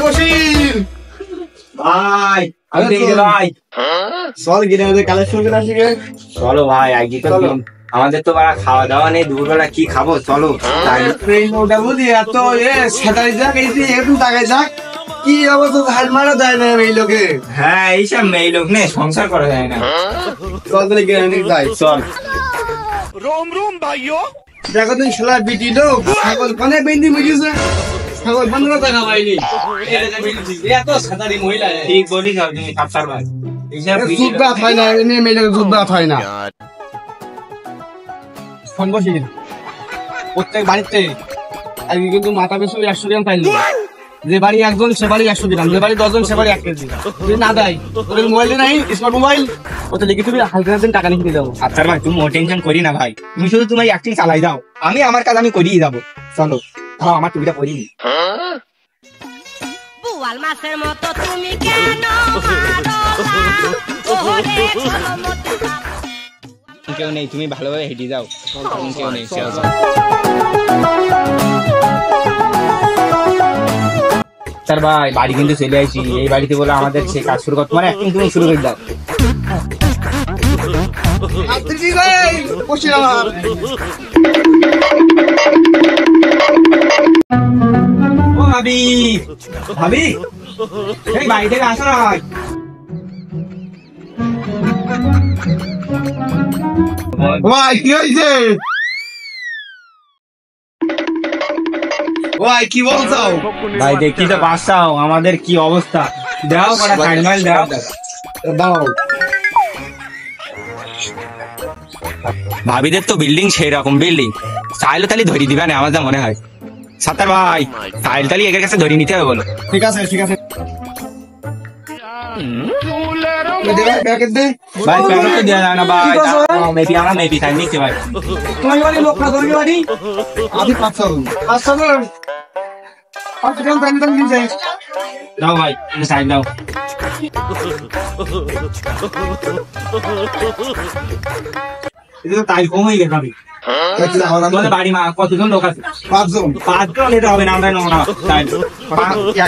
বসির ভাই আমি দেখি ভাই চল গিয়ে কালেকশন করে আসি গে। চলো ভাই আজকে তো দিন আমাদের তো বাড়া খাওয়া দাওয়া নেই, দুপুরবেলা কি খাবো চলো। ওটা বুঝি এত সেটাই যাক এই একটু তাকাই যাক কি অবস্থা ধার মারা যায় না এই লোকে। হ্যাঁ এইসব মেয়ে লোক নেই, সংসার করা যায় না। চল তাহলে গিয়ে যাই চল रोम रोम भाइयों দেখো তুই শালা বিটি লোক ছাগল কোনে বেঁধে মুজিছে ছাগল বন্ধ করে দেখা পাইনি এত সাদারি মহিলা ঠিক বলিস আপনি সাবসার ভাই। এইসব দুধ ভাত হয় না এনে মেয়ে দুধ ভাত হয় না। ফোন বসি প্রত্যেক বাড়িতে আজকে কিন্তু মাথা পিছু 100 গ্রাম পাইল, যে বাড়ি একজন সে বাড়ি 100 গ্রাম, যে বাড়ি 10 জন সে বাড়ি 1 কেজি। যদি না দেয় তোদের মোবাইল নাই স্মার্ট মোবাইল ওতে লিখে তুমি হালকা দিন টাকা লিখে দাও। আচ্ছা ভাই তুমি টেনশন করি না ভাই, তুমি শুধু তোমার একটি চালাই দাও, আমি আমার কাজ আমি করিয়ে যাবো। চলো তাও আমার টুপিটা করিনি। বুয়াল মাছের মতো তুমি কেন কেউ নেই, তুমি ভালোভাবে হেঁটে যাও। কেউ নেই স্যার ভাই বাড়ি কিন্তু চলে আসি, এই বাড়িতে বলে আমাদের সে কাজ শুরু কর, তোমার একদিন তুমি শুরু করে দাও। ও ভাবি ভাবি এই বাড়ি থেকে আসো না। ভাই কি হয়েছে ভাই কি বলছো ভাই দেখি তো বাসাও আমাদের কি অবস্থা, দাও কটা ফাইনাল দাও দাও। ভাবিদের তো বিল্ডিং সেই রকম বিল্ডিং, চাইলে তালি ধরি দিবে না আমার যা মনে হয়। সাত্তার ভাই চাইলে তালি এর কাছে ধরে নিতে হবে বলো। ঠিক আছে ঠিক আছে ভাই প্যাকেট দে ভাই প্যাকেট তো দেওয়া যায় না ভাই, মেবি আমরা মেবি খাই নিচ্ছি ভাই। তোমার বাড়ি লোক না তোর বাড়ি আদি 500 গ্রাম পানি দাম কিনছে দাও ভাই সাইড দাও। এটা তো তাই কম হয়ে গেছে ভাবি। আমাদের বাড়ি মা কতজন লোক আছে? 5 জন। 5 জন এটা হবে না, আমরা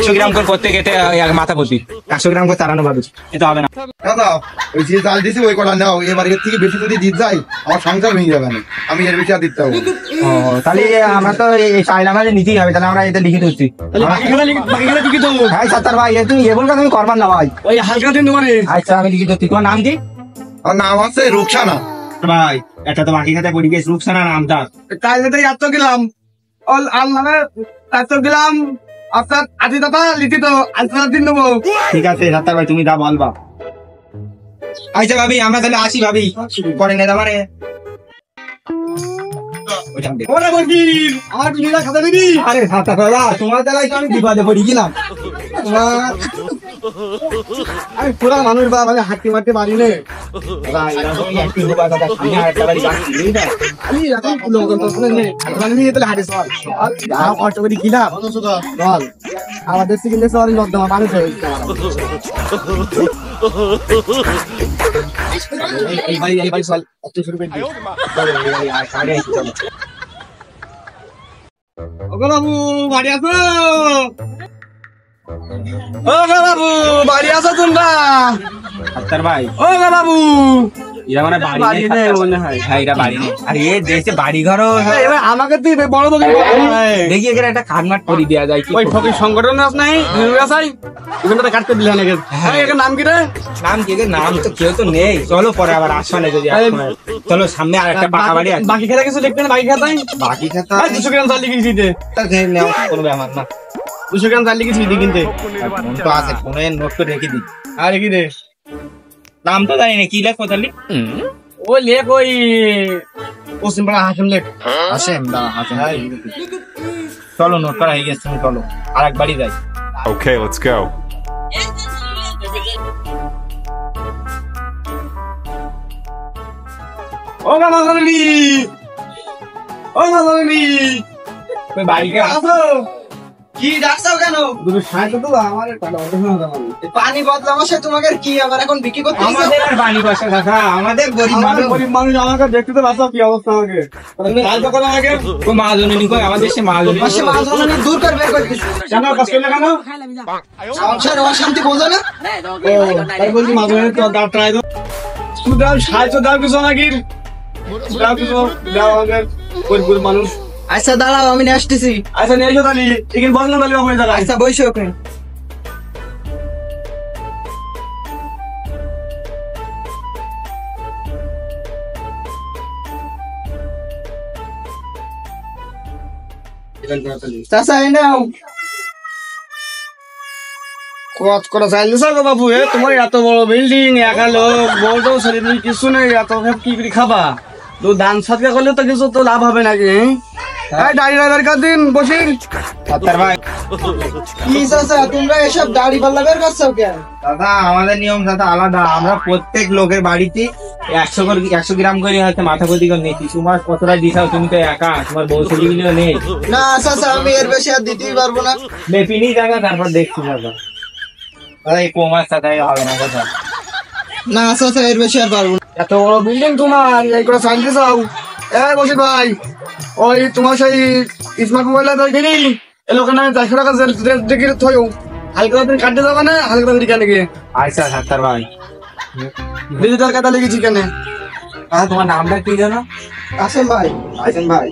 100 গ্রাম করে করতে গেতে মাথা প্রতি 100 গ্রাম করে তাড়ানো ভাবি, এটা হবে না। দাদা ওই যে চাল দিছি ওই কটা নাও, এবার এর থেকে বেশি যদি দিতে যাই আমার সংসার ভেঙে যাবে না, আমি এর বেশি আর দিতে হবে। ও তাহলে আমরা তো এই চাইল আমাদের নিতেই হবে, তাহলে আমরা এটা লিখে দিচ্ছি। হ্যাঁ সাত্তার ভাই তুমি এ বলকা তুমি করবার না ভাই, ওই হালকা দিন তোমার। আচ্ছা আমি লিখে দিচ্ছি। তোমার নাম কি? আর নাম আছে রুকসানা ভাই এটা তো বাকি খাতে পড়ে গেছে, রুকসানা নামটা। কালকে এত গেলাম অল আল নামে এত গেলাম আপনার আদি দাদা লিখি তো আজকাল দিন দেবো। ঠিক আছে সাত্তার ভাই তুমি দা বলবা। আচ্ছা ভাবি আমরা তাহলে আসি ভাবি, পরে নেতা মানে ওরে বকিল আমার বিলিটা খাতা দিবি। আরে সাত্তার দাদা তোমার দ্বারাই তো আমি বিপদে পড়ে গেলাম। আমি পুরা মানুষ বা মানে হাঁটি মারতে পারি নে আমি এখন লোকজন তো শুনে নেই নিয়ে তাহলে হাঁটি চল কষ্ট করে কিলাম চল আমাদের সিকিলে চল নর্দমা মানুষ হয়ে এই বাড়ি চল এত শুরু করে দিই। ওগো বাবু বাড়ি আছো? ও বাবু বাড়ি আছো তোমরা? সাত্তার ভাই ও বাবু এরা মানে বাড়ি নেই মনে হয়। হ্যাঁ এরা বাড়ি নেই, আর এ দেশে বাড়ি ঘরও এবার আমাকে তুই বড় বড় দেখি এখানে একটা খাটমাট করে দেওয়া যায় কি? ওই ফকির সংগঠন আছে নাই এখানটা কাটতে দিলে নাকি? হ্যাঁ এর নাম কি রে? নাম কি? নাম তো কেউ তো নেই, চলো পরে আবার আসবে যদি চলো সামনে আর একটা পাকা বাড়ি আছে। বাকি খেতে কিছু দেখতে না? বাকি খেতে বাকি কথা 200 গ্রাম চাল লিখেছি দিতে নেওয়া কোনো ব্যাপার না। 200 গ্রাম চাল লিখেছি দিতে কিনতে ফোন তো আছে, ফোনে নোট করে রেখে দিই। আর কি রে নাম তো জানি না কি লেখ তাহলে। ওই লেখ ওই পশ্চিম পাড়া হাসেম লেখ। আসেন দাঁড়া আসেন, চলো নোট করা হয়ে গেছে, চলো আর এক বাড়ি যাই। Okay, let's go. ও বাবা গলি ও বাবা গলি বাড়িতে আসো কি ডাকছাও কেন? দুটো সাহায্য তো আমার পানি বদলাবো সে তোমাকে কি আবার এখন বিক্রি করতে দিছো? আমাদের আর বাণী পয়সা কাকা, আমাদের গরিব মানুষ। গরিব মানুষ আমাকে দেখতে তো বাঁচাও কি অবস্থা আমাকে সাহায্য করো আমাকে। ও মহাজনী কই, আমাদের সে মহাজনী। পাশে মাঝখানে দূর করে বের করে দিছো। কেন কাজ করলে কেন? সংসার অশান্তি বোঝো না? তাই বলছি মাঝে তো ট্রাই তো তুমি দাও সাহায্য দাও কিছু নাকি দাও কিছু দাও আমাদের গরিব মানুষ। আচ্ছা দাঁড়াও আমি নিয়ে আসতেছি। আচ্ছা নিয়ে এসো তাহলে এখানে বসলাম তাহলে হয়ে যাবে। আচ্ছা বসো ওখানে। চাচা এই নাও। কত করে চাইল গো বাবু এ তোমার এত বড় বিল্ডিং একা লোক বলতো শরীর কিছু নেই এত কি করে খাবা তো দান সাদকা করলে তো কিছু তো লাভ হবে নাকি এই দাঁড়িয়ে দরকার দিন বসি সাত্তার ভাই, কি চাচা তোমরা এসব দাড়ি পাল্লা বের করছো কেন? দাদা আমাদের নিয়ম দাদা আলাদা। আমরা প্রত্যেক লোকের বাড়িতে 100 গ্রাম করে হয়তো মাথা প্রতি করে নিচ্ছি। তোমার কতটা দিশাও, তুমি তো একা, তোমার বউ ছেলেগুলো নেই। না চাচা আমি এর বেশি আর দিতেই পারবো না। বেপিনি জায়গা, তারপর দেখছি দাদা। দাদা এই কমার সাথে হবে না দাদা। না চাচা এর বেশি আর পারবো না। এত বড় বিল্ডিং তোমার এই করে সাইন্স যাও এই বসি ভাই ওই তোমার সেই স্মার্ট মোবাইল দেখেনি এই লোকের 400 টাকা দেখে থয়ো হালকা তুমি কাটতে যাবে না হালকা তুমি কেন গিয়ে আচ্ছা সাত্তার ভাই, ডিজিটাল কাটা লেগেছি কেন তোমার নামটা কি জানো? আসেন ভাই। আসেন ভাই,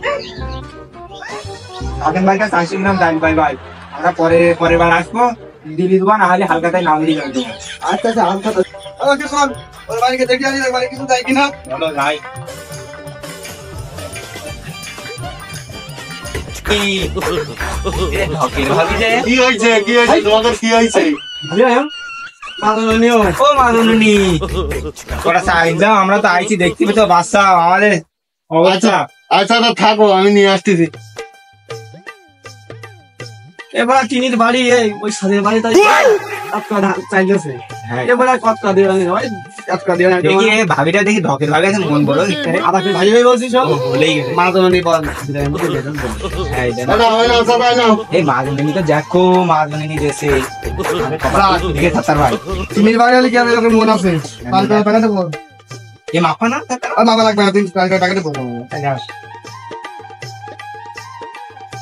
আসেন ভাই কাছে 80 গ্রাম দাম ভাই। ভাই আমরা পরের বার আসবো, দিলি দেবো না হলে হালকাতাই নাম দিয়ে দেবো। আচ্ছা আচ্ছা হালকা তো। আমাকে শোন ওর বাড়িকে দেখে আনি বাড়ি কিছু যাই কিনা চলো ভাই। কি হয়েছে তোমাদের কি হয়েছে ও মাদুনি ওরা সাইড দাও, আমরা তো আইছি দেখতে পেতো বাচ্চা আমাদের অবস্থা। আচ্ছা তো থাকো আমি নিয়ে আসতেছি এবার চিনির বাড়ি এই ওই সাদের বাড়ি তাই চাইছে এবার কতটা দিয়ে ভাই কতটা দিয়ে দেখি এ ভাবিটা দেখি ধকের ভাগে আছে, মন বলো আমাকে ভাই ভাই বলছিস ভুলেই গেছে। মাদনী বল এই মাদুনি তো দেখো, মাদুনি দেশে সাত্তার ভাই। চিনির বাড়ি হলে কি আমি এরকম মন আছে টাকা দেবো এ মাপা না আর মামা লাগবে না 3 টাকা দেবো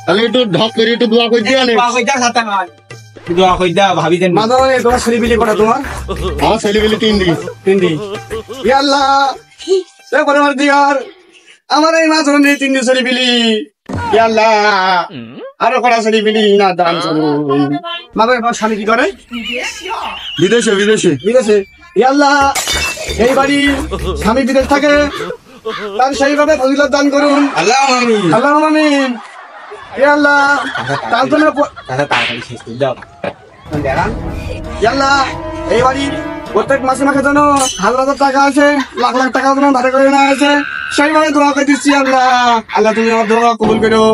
তাহলে একটু ঢক করে একটু দোয়া করে দিয়ে আনে ভাবি দেন মাদনী তোমার ছেলেপিলি কটা তোমার আমার ছেলেপিলি 3 দিন ইয়াল্লাহ এ করে মার দিয়ার আমার এই মাদনী 3 দিন ছেলেপিলি ইয়াল্লাহ আরো কটা ছেলেপিলি না দান চলুন মাদনী তোমার স্বামী কি করে বিদেশে ইয়াল্লাহ এই বাড়ি স্বামী বিদেশ থাকে তার সেইভাবে ফজিলত দান করুন আল্লাহ আমিন। আল্লাহ আমিন ইয়াল্লাহ তার জন্য তাড়াতাড়ি শেষ করে দাও। ইয়াল্লাহ এই বাড়ি প্রত্যেক মাসে মাসে যেন হাজার টাকা আছে লাখ লাখ টাকা যেন ভাড়া করে না আছে সেইভাবে দোয়া করে দিচ্ছি আল্লাহ আল্লাহ তুমি আমার দোয়া কবুল করো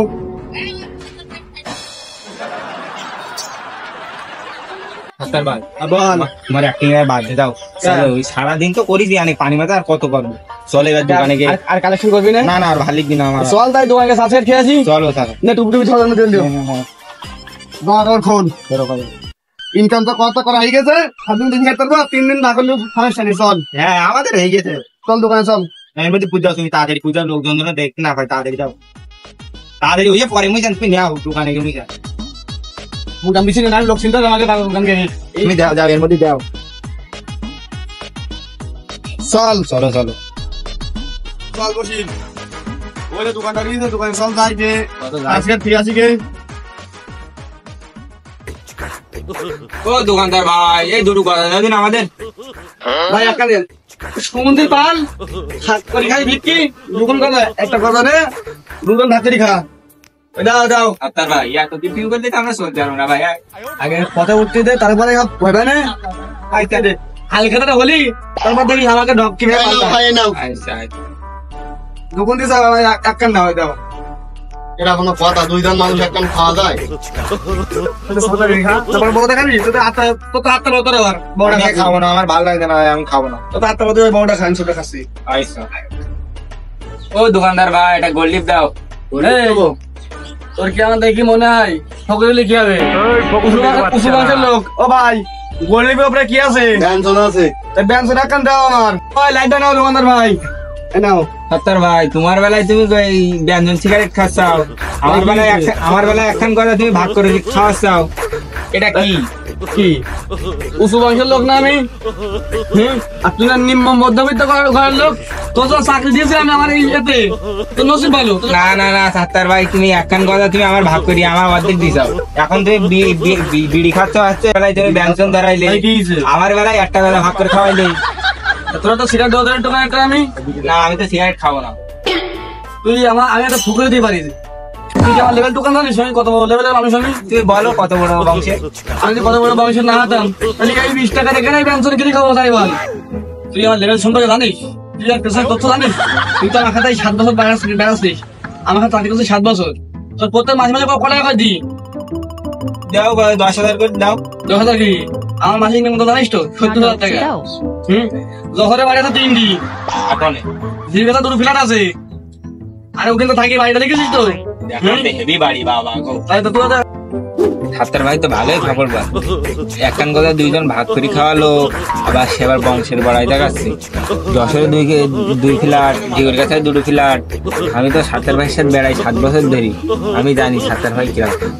সাত্তার ভাই বল তোমার অ্যাক্টিং এর বাদ দিয়ে দাও। চলো, ওই সারাদিন তো করি দিয়ে অনেক পানি মাথা আর কত করবো। চলে এবার দোকানে গিয়ে। আর কালেকশন করবি না না না আর ভালো লাগবে না আমার। চল তাই দোকানে সাথে খেয়ে আসি চলো স্যার। না টুপি টুপি ছড়ানো দিন দিও তোমার খোন ইনকাম তো কত করা হয়ে গেছে 7 দিন দিন খেতে পারবো 3 দিন না করলেও সমস্যা নেই চল হ্যাঁ আমাদের হয়ে গেছে। চল দোকানে চল আমি বলছি পূজা তুমি তাড়াতাড়ি পূজার লোকজন যেন দেখতে না পাই, তাড়াতাড়ি যাও। তাড়াতাড়ি হয়ে পরে মুই জানতে নেও দোকানে গিয়ে যা। মুটাম বেশি না লোক চিন্তা আমাকে দোকান গিয়ে তুমি দাও যাও এর মধ্যে দাও। চল চলো চলো চল বসি ওরে দোকানটা দিয়ে দোকানে চল যাই যে আজকে ঠিক আছে কে ও দোকানদার ভাই এই দুটো কথা দিন আমাদের। ভাই একটা দেন সমুদ্রের পাল হাত করে খাই বিক্রি দুগুণ কথা একটা কথা রে দুজন ভাতেরই খা দাও দাও সাত্তার ভাই এত টিফিন করে দিতে আমরা চলতে পারবো না ভাই। আগে কথা উঠতে দে তারপরে ভেবে নে আইতে দে হালখাটা হলি তারপর দেখি আমাকে ঢক কি আচ্ছা আচ্ছা দুগুণ দিয়ে যাও ভাই একখান না হয় দাও এটা কোনো কথা 2 জন মানুষ একদম খাওয়া যায় তারপর বড় দেখাবি তো আত্মা তো আত্মা লতর আবার বড় আমি খাবো না, আমার ভালো লাগে না, আমি খাবো না। তো আত্মা মধ্যে বড়টা খান ছোট খাচ্ছি আচ্ছা ও দোকানদার ভাই এটা গোল্ড লিপ দাও। তোর কি আমার দেখি মনে হয় ফকরে লিখে হবে উঁচু বংশের লোক। ও ভাই গরিবের উপরে কি আছে? ব্যঞ্জন আছে। ব্যাংক রাখান দাও আমার। ওই লাইটটা নাও দোকানদার ভাই, এই নাও। সত্তর ভাই, তোমার বেলায় তুমি এই ব্যঞ্জন সিগারেট খাচ্ছাও, আমার বেলায় একখান কথা তুমি ভাগ করে খাওয়াচ্ছাও, এটা কি? কি উঁচু বংশের লোক না আমি? আর তুই না নিম্ন মধ্যবিত্ত ঘরের লোক? তোর তো চাকরি দিয়েছে আমি আমার এই ইয়েতে, তোর নসিব ভালো। না না না সত্তর ভাই, তুমি একখান কথা তুমি আমার ভাগ করি আমার অর্ধেক দিছাও। এখন তুমি বিড়ি খাচ্ছ হচ্ছে বেলায় তুমি ব্যঞ্জন ধরাইলে, এই কি হয়েছে? আমার বেলায় একটা বেলা ভাগ করে খাওয়াইলে। তোরা তো সিগারেট দেওয়া দোকান একটা আমি। না আমি তো সিগারেট খাবো না। তুই আমি একটা ফুকরে দিয়ে পারি, তুই কি আমার লেভেল দোকান জানিস? আমি কত বড় লেভেলের মানুষ আমি। তুমি বলো কত বড় বংশে? আমি যদি কত বড় বংশের না হতাম তাহলে এই 20 টাকা রেখে নাই পেনশন কিনে খাবো, তাই বল? তুই আমার লেভেল সম্পর্কে জানিস? তুই আর পেশার তথ্য জানিস? তুই তো আমার খাতায় 7 বছর বেড়াচ্ছিস, আমার খাতা চাকরি করছিস 7 বছর। তোর প্রত্যেক মাসে মাসে কত টাকা করে দিই? দাও 10,000 করে দাও। 10,000 কি? আমার মাসে ইনকাম কত জানিস তো? 70,000 টাকা। জহরে বাড়ি আছে 3টি, জীবিকা 2 ফ্ল্যাট আছে, আর ওখানে থাকি বাড়িটা দেখেছিস তো? হেভি বাড়ি বাবা গো। তাই তো তোর সত্তর ভাই তো ভালোই খবর পান, একখান কথা দুইজন ভাগ করে খাওয়ালো, আবার সেবার বংশের বড়াই দেখাচ্ছে। যশোরে 2 ফ্ল্যাট, জিগর কাছে 2 ফ্ল্যাট। আমি তো সত্তর ভাইয়ের সাথে বেড়াই 7 বছর ধরি, আমি জানি সত্তর ভাই কিরকম।